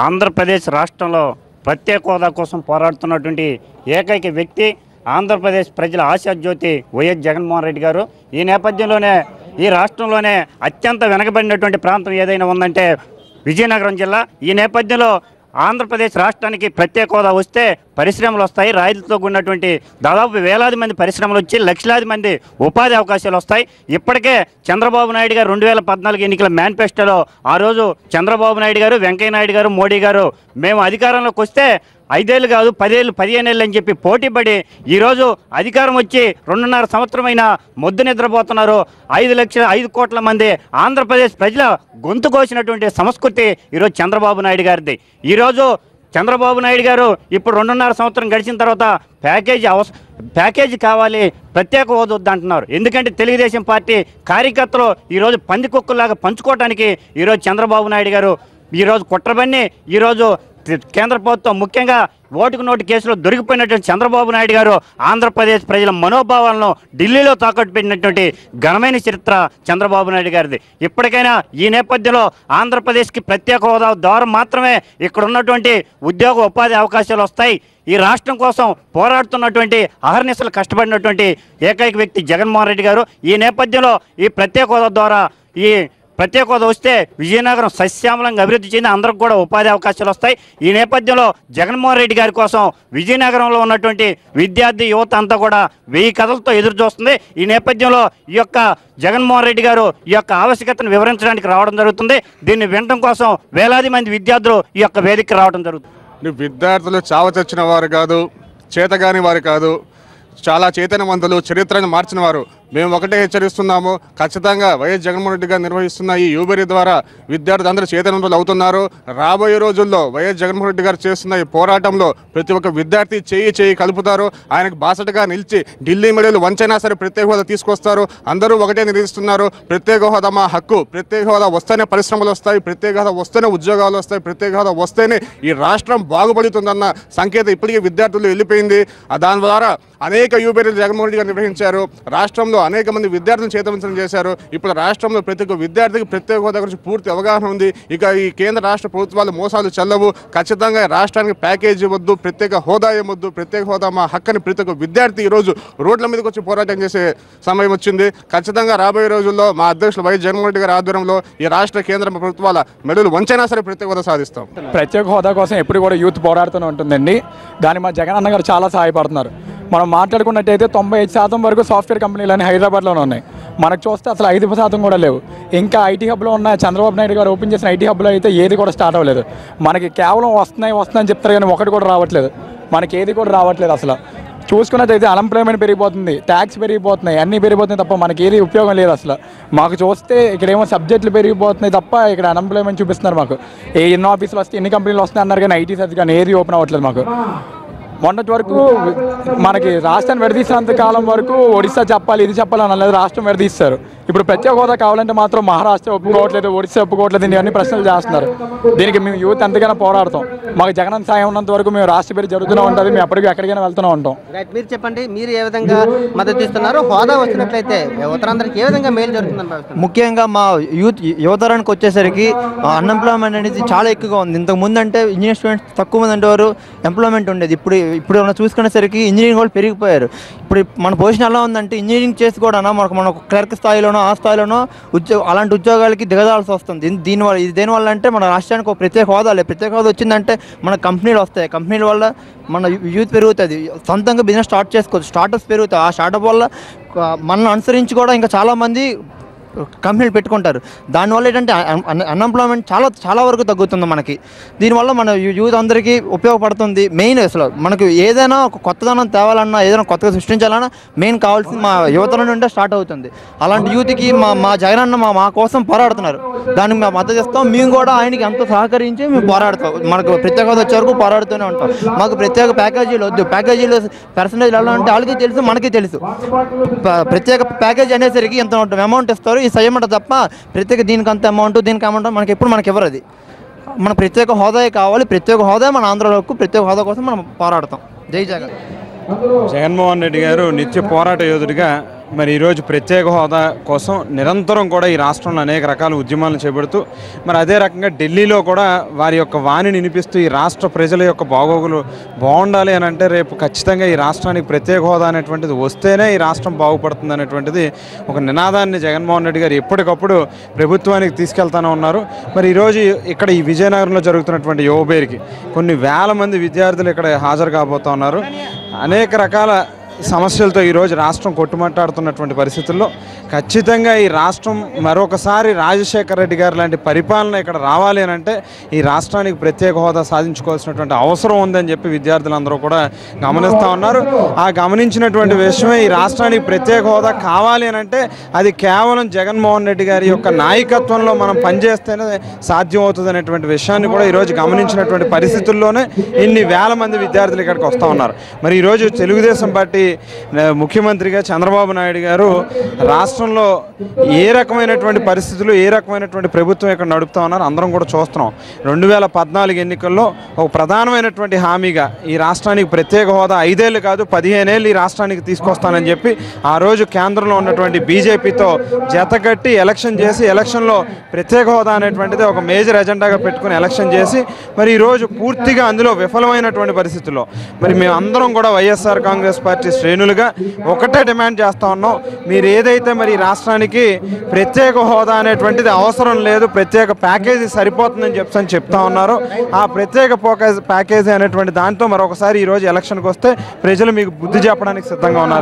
ఆంధ్రప్రదేశ్ రాష్ట్రంలో ప్రత్యేక హోదా కోసం పోరాడుతున్నటువంటి ఏకైక వ్యక్తి ఆంధ్రప్రదేశ్ ప్రజల ఆశాజ్యోతి వైఎస్ జగన్మోహన్ రెడ్డి గారు. ఈ నేపథ్యంలోనే ఈ రాష్ట్రంలోనే అత్యంత వెనకబడినటువంటి ప్రాంతం ఏదైనా ఉందంటే విజయనగరం జిల్లా. ఈ నేపథ్యంలో ఆంధ్రప్రదేశ్ రాష్ట్రానికి ప్రత్యేక హోదా వస్తే పరిశ్రమలు వస్తాయి. రాయితీతో కూడినటువంటి దాదాపు వేలాది మంది పరిశ్రమలు వచ్చి లక్షలాది మంది ఉపాధి అవకాశాలు వస్తాయి. ఇప్పటికే చంద్రబాబు నాయుడు గారు 2014 ఎన్నికల మేనిఫెస్టోలో ఆ రోజు చంద్రబాబు నాయుడు గారు, వెంకయ్య నాయుడు గారు, మోడీ గారు మేము అధికారంలోకి వస్తే 5 ఏళ్ళు కాదు 10 ఏళ్ళు 15 ఏళ్ళు అని చెప్పి పోటీపడి ఈరోజు అధికారం వచ్చి 2.5 సంవత్సరమైన మొద్దు నిద్రపోతున్నారు. 5 కోట్ల మంది ఆంధ్రప్రదేశ్ ప్రజల గొంతు కోసినటువంటి సంస్కృతి ఈరోజు చంద్రబాబు నాయుడు గారిది. ఈరోజు చంద్రబాబు నాయుడు గారు ఇప్పుడు 2.5 సంవత్సరం గడిచిన తర్వాత ప్యాకేజీ కావాలి, ప్రత్యేక హోదా వద్దంటున్నారు. ఎందుకంటే తెలుగుదేశం పార్టీ కార్యకర్తలు ఈరోజు పందికొక్కులాగా పంచుకోవడానికి ఈరోజు చంద్రబాబు నాయుడు గారు ఈరోజు కుట్రబన్ని ఈరోజు కేంద్ర ప్రభుత్వం ముఖ్యంగా ఓటుకు నోటు కేసులో దొరికిపోయినటువంటి చంద్రబాబు నాయుడు గారు ఆంధ్రప్రదేశ్ ప్రజల మనోభావాలను ఢిల్లీలో తాకట్టు పెట్టినటువంటి ఘనమైన చరిత్ర చంద్రబాబు నాయుడు గారిది. ఇప్పటికైనా ఈ నేపథ్యంలో ఆంధ్రప్రదేశ్కి ప్రత్యేక హోదా ద్వారా మాత్రమే ఇక్కడ ఉన్నటువంటి ఉద్యోగ ఉపాధి అవకాశాలు వస్తాయి. ఈ రాష్ట్రం కోసం పోరాడుతున్నటువంటి అహర్నిశలు కష్టపడినటువంటి ఏకైక వ్యక్తి జగన్మోహన్ రెడ్డి గారు. ఈ నేపథ్యంలో ఈ ప్రత్యేక హోదా ద్వారా ఈ ప్రత్యేక హోదా వస్తే విజయనగరం సస్యామలంగా అభివృద్ధి చెంది అందరికి కూడా ఉపాధి అవకాశాలు వస్తాయి. ఈ నేపథ్యంలో జగన్మోహన్ రెడ్డి గారి కోసం విజయనగరంలో ఉన్నటువంటి విద్యార్థి యువత అంతా కూడా 1000 కథలతో ఎదురు చూస్తుంది. ఈ నేపథ్యంలో ఈ యొక్క జగన్మోహన్ రెడ్డి గారు ఈ యొక్క ఆవశ్యకతను వివరించడానికి రావడం జరుగుతుంది. దీన్ని వినడం కోసం వేలాది మంది విద్యార్థులు ఈ యొక్క వేదికకి రావడం జరుగుతుంది. విద్యార్థులు చావ చచ్చిన వారు కాదు, చేతగాని వారు కాదు, చాలా చైతన్యవంతులు, చరిత్రను మార్చిన వారు. మేము ఒకటే హెచ్చరిస్తున్నాము, ఖచ్చితంగా వైఎస్ జగన్మోహన్ రెడ్డి గారు నిర్వహిస్తున్న ఈ యూబరీ ద్వారా విద్యార్థులు అందరూ చైతన్యవంతులు అవుతున్నారు. రాబోయే రోజుల్లో వైఎస్ జగన్మోహన్ రెడ్డి గారు చేస్తున్న ఈ పోరాటంలో ప్రతి ఒక్క విద్యార్థి చేయి కలుపుతారు. ఆయనకు బాసటగా నిలిచి ఢిల్లీ మెడలు వంచైనా సరే ప్రత్యేక హోదా తీసుకొస్తారు. అందరూ ఒకటే నిలుస్తున్నారు, ప్రత్యేక హోదా మా హక్కు, ప్రత్యేక హోదా వస్తేనే పరిశ్రమలు వస్తాయి, ప్రత్యేక హోదా వస్తేనే ఉద్యోగాలు వస్తాయి, ప్రత్యేక హోదా వస్తేనే ఈ రాష్ట్రం బాగుపడుతుందన్న సంకేతం ఇప్పటికీ విద్యార్థులు వెళ్ళిపోయింది. దాని ద్వారా అనేక యూబరీలు జగన్మోహన్ రెడ్డి గారు నిర్వహించారు. రాష్ట్రంలో అనేక మంది విద్యార్థులను చైతన్యవంతం చేశారు. ఇప్పుడు రాష్ట్రంలో ప్రతి ఒక్క విద్యార్థికి ప్రత్యేక హోదా గురించి పూర్తి అవగాహన ఉంది. ఇక ఈ కేంద్ర రాష్ట్ర ప్రభుత్వాలు మోసాలు చెల్లవు. ఖచ్చితంగా రాష్ట్రానికి ప్యాకేజీ వద్దు, ప్రత్యేక హోదా ఏమొద్దు, ప్రత్యేక హోదా మా హక్కని ప్రతి ఒక్క విద్యార్థి ఈరోజు రోడ్ల మీదకి వచ్చి పోరాటం చేసే సమయం వచ్చింది. ఖచ్చితంగా రాబోయే రోజుల్లో మా అధ్యక్షులు వైఎస్ జగన్మోహన్ రెడ్డి గారి ఆధ్వర్యంలో ఈ రాష్ట్ర కేంద్ర ప్రభుత్వాల మెడలు వంచైనా సరే ప్రత్యేక హోదా సాధిస్తాం. ప్రత్యేక హోదా కోసం ఎప్పుడు కూడా యూత్ పోరాడుతూనే ఉంటుందండి. దాని మా జగన్ అన్న గారు చాలా సహాయపడుతున్నారు. మనం మాట్లాడుకున్నట్టయితే 95% వరకు సాఫ్ట్వేర్ కంపెనీలు అని హైదరాబాద్లోనే ఉన్నాయి. మనకు చూస్తే అసలు 5% కూడా లేవు. ఇంకా ఐటీ హబ్లో ఉన్న చంద్రబాబు నాయుడు గారు ఓపెన్ చేసిన ఐటీ హబ్లో అయితే ఏది కూడా స్టార్ట్ అవ్వలేదు. మనకి కేవలం వస్తున్నాయని చెప్తారు కానీ ఒకటి కూడా రావట్లేదు. మనకి ఏది కూడా రావట్లేదు. అసలు చూసుకున్నట్టయితే అన్ఎంప్లాయ్మెంట్ పెరిగిపోతుంది, ట్యాక్స్ పెరిగిపోతున్నాయి, అన్నీ పెరిగిపోతున్నాయి తప్ప మనకి ఏది ఉపయోగం లేదు. అసలు మాకు చూస్తే ఇక్కడేమో సబ్జెక్టులు పెరిగిపోతున్నాయి తప్ప ఇక్కడ అన్ఎంప్లాయ్మెంట్ చూపిస్తున్నారు. మాకు ఎన్ని ఆఫీసులు వస్తే ఎన్ని కంపెనీలు వస్తున్నాయి అన్నారు కానీ ఐటీ సర్చ్ కానీ ఏది ఓపెన్ అవ్వట్లేదు. మాకు మొన్నటి వరకు మనకి రాష్ట్రాన్ని విడదీసినంత కాలం వరకు ఒడిశా చెప్పాలి ఇది చెప్పాలి అని అనేది రాష్ట్రం విడదీస్తారు. ఇప్పుడు ప్రత్యేక హోదా కావాలంటే మాత్రం మహారాష్ట్ర ఒప్పుకోవట్లేదు, ఒడిశా ఒప్పుకోవట్లేదు, ఇవన్నీ ప్రశ్నలు చేస్తున్నారు. దీనికి మేము యూత్ ఎంతకైనా పోరాడతాం. మాకు జగన్ సాయం ఉన్నంత వరకు మేము రాష్ట్ర పేరు జరుగుతూనే ఉంటుంది. మేము అప్పటికి ఎక్కడికైనా వెళ్తూనే ఉంటాం. మీరు చెప్పండి, మీరు ఏ విధంగా మద్దతు ఇస్తున్నారు? హోదా వచ్చినట్లయితే ఉత్తరాంధ్రకి ఏ విధంగా మేలు జరుగుతుందని భావిస్తున్నారు? ముఖ్యంగా మా యువతరానికి వచ్చేసరికి అన్ఎంప్లాయ్మెంట్ అనేది చాలా ఎక్కువగా ఉంది. ఇంతకు ముందు అంటే ఇంజనీరింగ్ స్టూడెంట్స్ తక్కువ మంది ఉండేవారు, ఎంప్లాయ్మెంట్ ఉండేది. ఇప్పుడు మనం చూసుకునేసరికి ఇంజనీరింగ్ వాళ్ళు పెరిగిపోయారు. ఇప్పుడు మన పొజిషన్ ఎలా ఉందంటే ఇంజనీరింగ్ చేసి కూడా మన క్లర్క్ స్థాయిలోనో ఆ స్థాయిలోనో అలాంటి ఉద్యోగాలకి దిగదాల్సి వస్తుంది. దేనివల్ల అంటే మన రాష్ట్రానికి ఒక ప్రత్యేక హోదా లేదు. ప్రత్యేక హోదా వచ్చిందంటే మన కంపెనీలు వస్తాయి, కంపెనీల వల్ల మన యూత్ పెరుగుతుంది, సొంతంగా బిజినెస్ స్టార్ట్ చేసుకోవచ్చు, స్టార్టప్స్ పెరుగుతాయి. ఆ స్టార్టప్ వల్ల మనల్ని అనుసరించి కూడా ఇంకా చాలామంది కంపెనీలు పెట్టుకుంటారు. దానివల్ల ఏంటంటే అన్ఎంప్లాయ్మెంట్ చాలా వరకు తగ్గుతుంది మనకి. దీనివల్ల మన యూత్ అందరికీ ఉపయోగపడుతుంది. మెయిన్ అసలు మనకు ఏదైనా ఒక కొత్తదనం తేవాలన్నా, ఏదైనా కొత్తగా సృష్టించాలన్నా మెయిన్ కావాల్సింది మా యువతల నుండే స్టార్ట్ అవుతుంది. అలాంటి యూత్కి మా జగనన్న మా కోసం పోరాడుతున్నారు. దానికి మేము మద్దతు ఇస్తాం. మేము కూడా ఆయనకి ఎంతో సహకరించి మేము పోరాడతాం. మనకు ప్రత్యేక హోదా వచ్చే వరకు పోరాడుతూనే ఉంటాం. మాకు ప్రత్యేక ప్యాకేజీలు వద్దు. ప్యాకేజీలు పర్సంటేజ్ ఎలా అంటే వాళ్ళకి తెలుసు, మనకి తెలుసు. ప్రత్యేక ప్యాకేజీ అనేసరికి ఎంత అమౌంట్ ఇస్తారు ఈ సయ్యమంట తప్ప ప్రత్యేక దీనికి అంత అమౌంట్ దీనికి అమౌంట్ మనకి ఎవరు అది మన ప్రత్యేక హోదాయే కావాలి. ప్రత్యేక హోదా మన ఆంధ్రలోకి ప్రత్యేక హోదా కోసం మనం పోరాడతాం. జై జగన్. జగన్మోహన్ రెడ్డి గారు నిత్య పోరాట యోధుడిగా మరి ఈరోజు ప్రత్యేక హోదా కోసం నిరంతరం కూడా ఈ రాష్ట్రంలో అనేక రకాల ఉద్యమాలను చేపడుతూ మరి అదే రకంగా ఢిల్లీలో కూడా వారి యొక్క వాణిని వినిపిస్తూ ఈ రాష్ట్ర ప్రజల యొక్క బాగోగులు బాగుండాలి అని అంటే రేపు ఖచ్చితంగా ఈ రాష్ట్రానికి ప్రత్యేక హోదా అనేటువంటిది వస్తేనే ఈ రాష్ట్రం బాగుపడుతుంది అనేటువంటిది ఒక నినాదాన్ని జగన్మోహన్ రెడ్డి గారు ఎప్పటికప్పుడు ప్రభుత్వానికి తీసుకెళ్తానే ఉన్నారు. మరి ఈరోజు ఇక్కడ ఈ విజయనగరంలో జరుగుతున్నటువంటి యువబేరికి కొన్ని వేల మంది విద్యార్థులు ఇక్కడ హాజరు కాబోతా ఉన్నారు. అనేక రకాల సమస్యలతో ఈరోజు రాష్ట్రం కొట్టుమట్టాడుతున్నటువంటి పరిస్థితుల్లో ఖచ్చితంగా ఈ రాష్ట్రం మరొకసారి రాజశేఖర రెడ్డి గారు లాంటి పరిపాలన ఇక్కడ రావాలి అని అంటే ఈ రాష్ట్రానికి ప్రత్యేక హోదా సాధించుకోవాల్సినటువంటి అవసరం ఉందని చెప్పి విద్యార్థులందరూ కూడా గమనిస్తూ ఉన్నారు. ఆ గమనించినటువంటి విషయమే ఈ రాష్ట్రానికి ప్రత్యేక హోదా కావాలి అని అంటే అది కేవలం జగన్మోహన్ రెడ్డి గారి యొక్క నాయకత్వంలో మనం పనిచేస్తేనే సాధ్యం అవుతుంది అనేటువంటి విషయాన్ని కూడా ఈరోజు గమనించినటువంటి పరిస్థితుల్లోనే ఇన్ని వేల మంది విద్యార్థులు ఇక్కడికి వస్తూ ఉన్నారు. మరి ఈరోజు తెలుగుదేశం పార్టీ ముఖ్యమంత్రిగా చంద్రబాబు నాయుడు గారు రాష్ట్రంలో ఏ రకమైనటువంటి పరిస్థితులు ఏ రకమైనటువంటి ప్రభుత్వం ఇక్కడ నడుపుతా ఉన్నారు అందరం కూడా చూస్తున్నాం. 2014 ఎన్నికల్లో ఒక ప్రధానమైనటువంటి హామీగా ఈ రాష్ట్రానికి ప్రత్యేక హోదా 5 ఏళ్ళు కాదు 15 ఏళ్ళు ఈ రాష్ట్రానికి తీసుకొస్తానని చెప్పి ఆ రోజు కేంద్రంలో ఉన్నటువంటి బీజేపీతో జతకట్టి ఎలక్షన్ చేసి ఎలక్షన్లో ప్రత్యేక హోదా అనేటువంటిది ఒక మేజర్ ఎజెండాగా పెట్టుకుని ఎలక్షన్ చేసి మరి ఈరోజు పూర్తిగా అందులో విఫలమైనటువంటి పరిస్థితుల్లో మరి మేము అందరం కూడా వైఎస్ఆర్ కాంగ్రెస్ పార్టీ శ్రేణులుగా ఒకటే డిమాండ్ చేస్తూ ఉన్నాం. మీరు ఏదైతే మరి రాష్ట్రానికి ప్రత్యేక హోదా అనేటువంటిది అవసరం లేదు ప్రత్యేక ప్యాకేజీ సరిపోతుందని చెప్తా ఉన్నారు. ఆ ప్రత్యేక ప్యాకేజీ అనేటువంటి దాంతో మరొకసారి ఈరోజు ఎలక్షన్కి వస్తే ప్రజలు మీకు బుద్ధి చెప్పడానికి సిద్ధంగా ఉన్నారు.